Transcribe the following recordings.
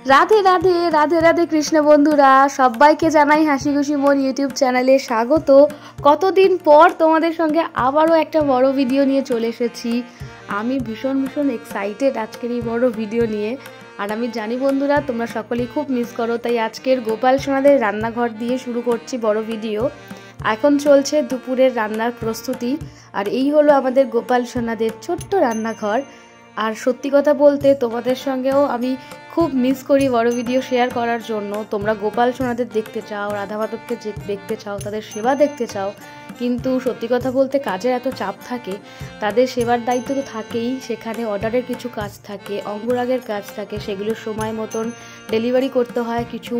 রাধে রাধে রাধে রাধে কৃষ্ণ বন্ধুরা, সবাইকে জানাই হাসি খুশি মন ইউটিউব চ্যানেলে স্বাগত। কতদিন পর তোমাদের সঙ্গে আবারও একটা বড় ভিডিও নিয়ে চলে এসেছি। আমি ভীষণ এক্সাইটেড আজকের এই বড় ভিডিও নিয়ে। আর আমি জানি বন্ধুরা তোমরা সকলেই খুব মিস করো, তাই আজকের গোপাল সোনাদের রান্নাঘর দিয়ে শুরু করছি বড় ভিডিও। এখন চলছে দুপুরের রান্নার প্রস্তুতি, আর এই হলো আমাদের গোপাল সোনাদের ছোট্ট রান্নাঘর। আর সত্যি কথা বলতে তোমাদের সঙ্গেও আমি খুব মিস করি বড় ভিডিও শেয়ার করার জন্য। তোমরা গোপাল সোনাদের দেখতে চাও, রাধা মাধবকে দেখতে চাও, তাদের সেবা দেখতে চাও, কিন্তু সত্যি কথা বলতে কাজের এত চাপ থাকে, তাদের সেবার দায়িত্ব তো থাকেই, সেখানে অর্ডারের কিছু কাজ থাকে, অঙ্গরাগের কাজ থাকে, সেগুলো সময় মতন ডেলিভারি করতে হয়, কিছু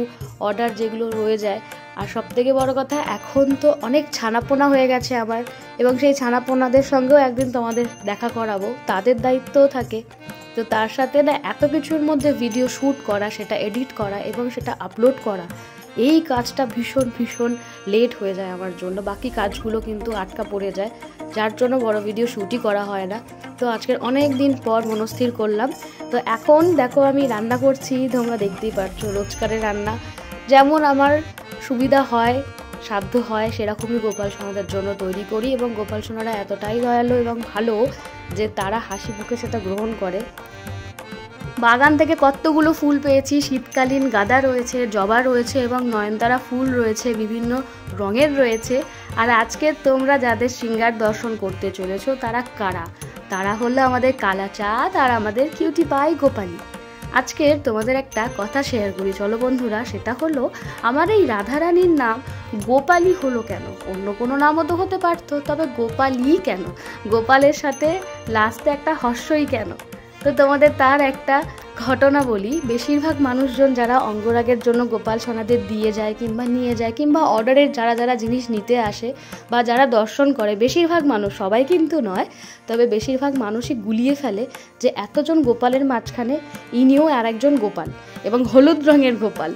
অর্ডার যেগুলো রয়ে যায়। আর সবথেকে বড় কথা, এখন তো অনেক ছানাপোনা হয়ে গেছে আমার, এবং সেই ছানাপোনাদের সঙ্গেও একদিন তোমাদের দেখা করাবো, তাদের দায়িত্বও থাকে। তো তার সাথে না এত কিছুর মধ্যে ভিডিও শ্যুট করা, সেটা এডিট করা এবং সেটা আপলোড করা, এই কাজটা ভীষণ লেট হয়ে যায় আমার জন্য। বাকি কাজগুলো কিন্তু আটকা পড়ে যায়, যার জন্য বড় ভিডিও শ্যুটই করা হয় না। তো আজকের অনেক দিন পর মনস্থির করলাম। তো এখন দেখো আমি রান্না করছি, তোমরা দেখতেই পারছো রোজকারের রান্না, যেমন আমার সুবিধা হয় সাধ্য হয় সেরকমই গোপাল সোনাদের জন্য তৈরি করি। এবং গোপাল সোনারা এতটাই দয়ালু এবং ভালো যে তারা হাসি মুখে সেটা গ্রহণ করে। বাগান থেকে কতগুলো ফুল পেয়েছি, শীতকালীন গাঁদা রয়েছে, জবা রয়েছে এবং নয়নতারা ফুল রয়েছে, বিভিন্ন রঙের রয়েছে। আর আজকে তোমরা যাদের শৃঙ্গার দর্শন করতে চলেছো তারা কারা? তারা হলো আমাদের কালাচাঁদ আর আমাদের কিউটি পাই গোপালী। আজকের তোমাদের একটা কথা শেয়ার করি, চলো বন্ধুরা। সেটা হলো, আমার এই রাধারানীর নাম গোপালী হলো কেন? অন্য কোনো নামও তো হতে পারতো, তবে গোপালী কেন? গোপালের সাথে লাস্টে একটা হর্ষই কেন? তো তোমাদের তার একটা ঘটনা বলি। বেশিরভাগ মানুষজন যারা অঙ্গরাগের জন্য গোপাল সোনাদের দিয়ে যায় কিংবা নিয়ে যায়, কিংবা অর্ডারের যারা জিনিস নিতে আসে বা যারা দর্শন করে, বেশিরভাগ মানুষ, সবাই কিন্তু নয়, তবে বেশিরভাগ মানুষই গুলিয়ে ফেলে যে এতজন গোপালের মাঝখানে ইনিও আর একজন গোপাল, এবং হলুদ রঙের গোপাল।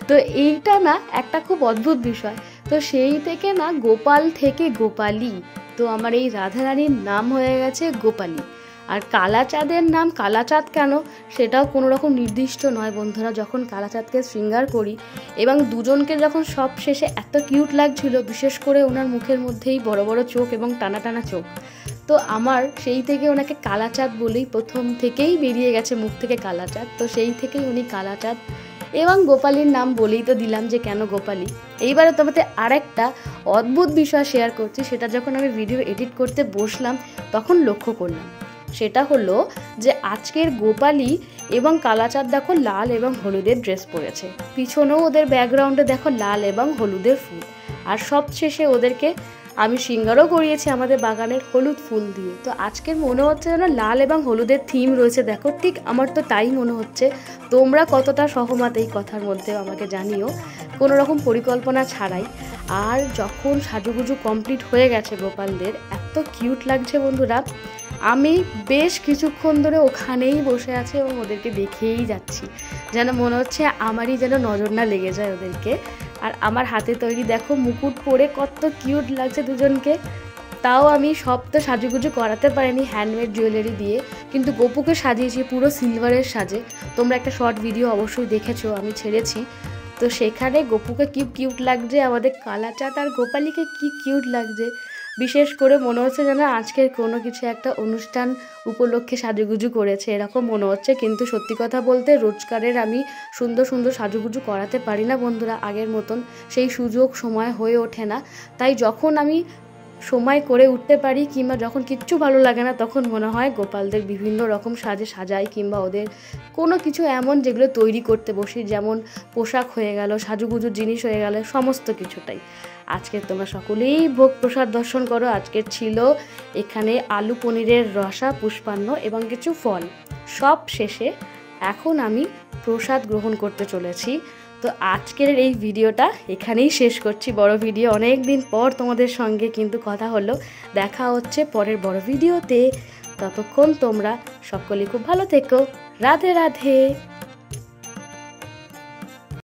তো এইটা না একটা খুব অদ্ভুত বিষয়। তো সেই থেকে না গোপাল থেকে গোপালী, তো আমার এই রাধারানীর নাম হয়ে গেছে গোপালী। আর কালাচাঁদের নাম কালাচাঁদ কেন সেটাও কোনো রকম নির্দিষ্ট নয় বন্ধুরা। যখন কালাচাঁদকে শৃঙ্গার করি এবং দুজনকে যখন সব শেষে এত কিউট লাগছিল, বিশেষ করে ওনার মুখের মধ্যেই বড় বড় চোখ এবং টানা চোখ, তো আমার সেই থেকে ওনাকে কালাচাঁদ বলেই প্রথম থেকেই বেরিয়ে গেছে মুখ থেকে কালাচাঁদ। তো সেই থেকেই উনি কালাচাঁদ, এবং গোপালীর নাম বলেই তো দিলাম যে কেন গোপালী। এইবারে তোমাদের আরেকটা অদ্ভুত বিষয় শেয়ার করছি, সেটা যখন আমি ভিডিও এডিট করতে বসলাম তখন লক্ষ্য করলাম। সেটা হলো যে আজকের গোপালী এবং কালাচাঁদ দেখো লাল এবং হলুদের ড্রেস পরেছে, পিছনেও ওদের ব্যাকগ্রাউন্ডে দেখো লাল এবং হলুদের ফুল, আর সব শেষে ওদেরকে আমি শৃঙ্গারও করিয়েছি আমাদের বাগানের হলুদ ফুল দিয়ে। তো আজকের মনে হচ্ছে যেন লাল এবং হলুদের থিম রয়েছে, দেখো ঠিক আমার তো তাই মনে হচ্ছে। তোমরা কতটা সহমত এই কথার মধ্যেও আমাকে জানিও, কোনো রকম পরিকল্পনা ছাড়াই। আর যখন সাজুগুজু কমপ্লিট হয়ে গেছে গোপালদের, এত কিউট লাগছে বন্ধুরা। আমি বেশ কিছুক্ষণ ধরে ওখানেই বসে আছি এবং ওদেরকে দেখেই যাচ্ছি, যেন মনে হচ্ছে আমারই যেন নজর না লেগে যায় ওদেরকে। আর আমার হাতে তৈরি দেখো মুকুট পরে কত কিউট লাগছে দুজনকে। তাও আমি সব তো সাজুগুজু করাতে পারিনি হ্যান্ডমেড জুয়েলারি দিয়ে, কিন্তু গপুকে সাজিয়েছি পুরো সিলভারের সাজে। তোমরা একটা শর্ট ভিডিও অবশ্যই দেখেছো, আমি ছেড়েছি। তো সেখানে গপুকে কি কিউট লাগছে, আমাদের কালাচাঁদ আর গোপালীকে কি কিউট লাগছে। বিশেষ করে মনে হচ্ছে যেন আজকের কোনো কিছু একটা অনুষ্ঠান উপলক্ষে সাজুগুজু করেছে এরকম মনে হচ্ছে। কিন্তু সত্যি কথা বলতে রোজকারের আমি সুন্দর সাজুগুজু করাতে পারি না বন্ধুরা আগের মতন, সেই সুযোগ সময় হয়ে ওঠে না। তাই যখন আমি সময় করে উঠতে পারি কিংবা যখন কিচ্ছু ভালো লাগে না, তখন মনে হয় গোপালদের বিভিন্ন রকম সাজে সাজাই, কিংবা ওদের কোনো কিছু এমন যেগুলো তৈরি করতে বসি, যেমন পোশাক হয়ে গেল, সাজুগুজুর জিনিস হয়ে গেল, সমস্ত কিছুটাই। আজকে তোমরা সকলেই ভোগ প্রসাদ দর্শন করো। আজকের ছিল এখানে আলু পনিরের রসা, পুষ্পান্ন এবং কিছু ফল। সব শেষে এখন আমি প্রসাদ গ্রহণ করতে চলেছি। তো আজকের এই ভিডিওটা এখানেই শেষ করছি। বড় ভিডিও, অনেক দিন পর তোমাদের সঙ্গে কিন্তু কথা হলো। দেখা হচ্ছে পরের বড় ভিডিওতে। ততক্ষণ তোমরা সকলেই খুব ভালো থেকো। রাধে রাধে।